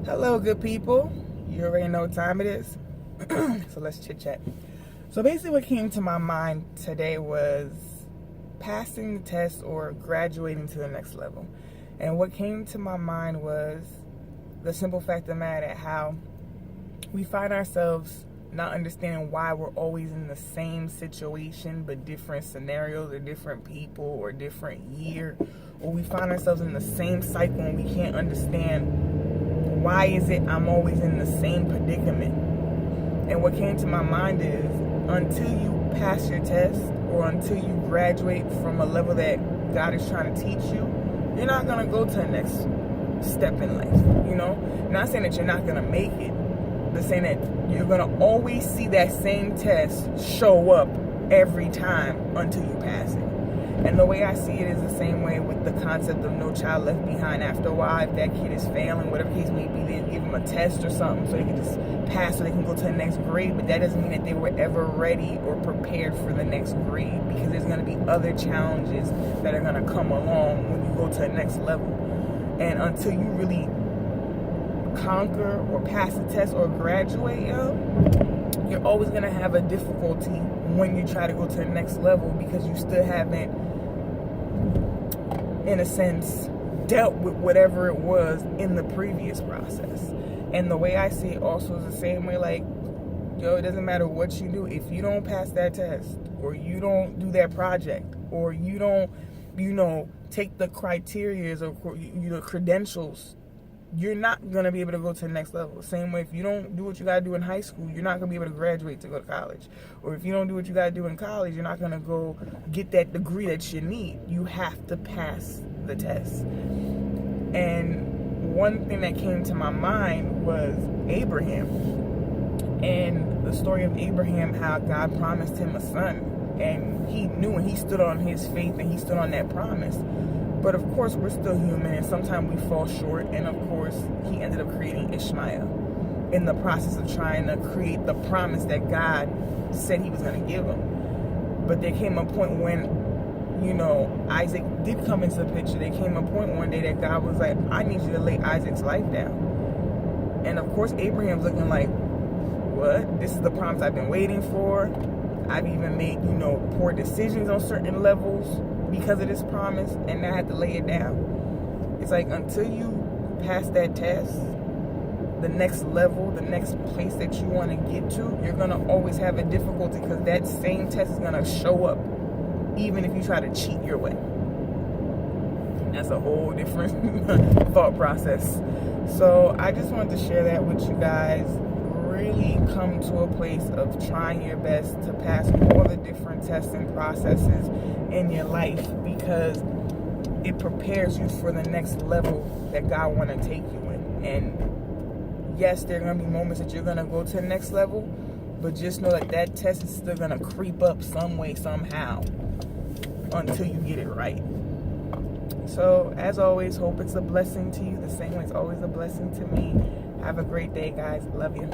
Hello, good people. You already know what time it is. So let's chit chat. So basically, what came to my mind today was passing the test or graduating to the next level. And what came to my mind was the simple fact of the matter, how we find ourselves not understanding why we're always in the same situation but different scenarios or different people or different year, or we find ourselves in the same cycle and we can't understand why is it I'm always in the same predicament. And what came to my mind is, until you pass your test or until you graduate from a level that God is trying to teach you, you're not going to go to the next step in life. Not saying that you're not going to make it, but saying that you're going to always see that same test show up every time until you pass it. And the way I see it is the same way with the concept of No Child Left Behind. After a while, if that kid is failing, whatever case may be, they give them a test or something so they can just pass so they can go to the next grade. But that doesn't mean that they were ever ready or prepared for the next grade, because there's going to be other challenges that are going to come along when you go to the next level. And until you really conquer or pass the test or graduate, you're always going to have a difficulty when you try to go to the next level, because you still haven't, in a sense, dealt with whatever it was in the previous process. And the way I see it also is the same way, like, it doesn't matter what you do. If you don't pass that test, or you don't do that project, or you don't, take the criterias or, credentials, you're not going to be able to go to the next level. Same way, if you don't do what you got to do in high school, you're not going to be able to graduate to go to college. Or if you don't do what you got to do in college, you're not going to go get that degree that you need. You have to pass the test. And one thing that came to my mind was Abraham. And the story of Abraham, how God promised him a son. And he knew, and he stood on his faith, and he stood on that promise. But of course, we're still human, and sometimes we fall short. And of course, he ended up creating Ishmael in the process of trying to create the promise that God said he was going to give him. But there came a point when, Isaac did come into the picture. There came a point one day that God was like, I need you to lay Isaac's life down. And of course, Abraham's looking like, what? This is the promise I've been waiting for. I've even made, poor decisions on certain levels because of this promise, and now I had to lay it down. It's like, until you pass that test, the next level, the next place that you want to get to, you're going to always have a difficulty, because that same test is going to show up even if you try to cheat your way. That's a whole different thought process. So I just wanted to share that with you guys. Really come to a place of trying your best to pass all the different tests and processes in your life, because it prepares you for the next level that God want to take you in. And yes, there are going to be moments that you're going to go to the next level, but just know that test is still going to creep up some way, somehow, until you get it right. So as always, hope it's a blessing to you the same way it's always a blessing to me. Have a great day, guys. Love you.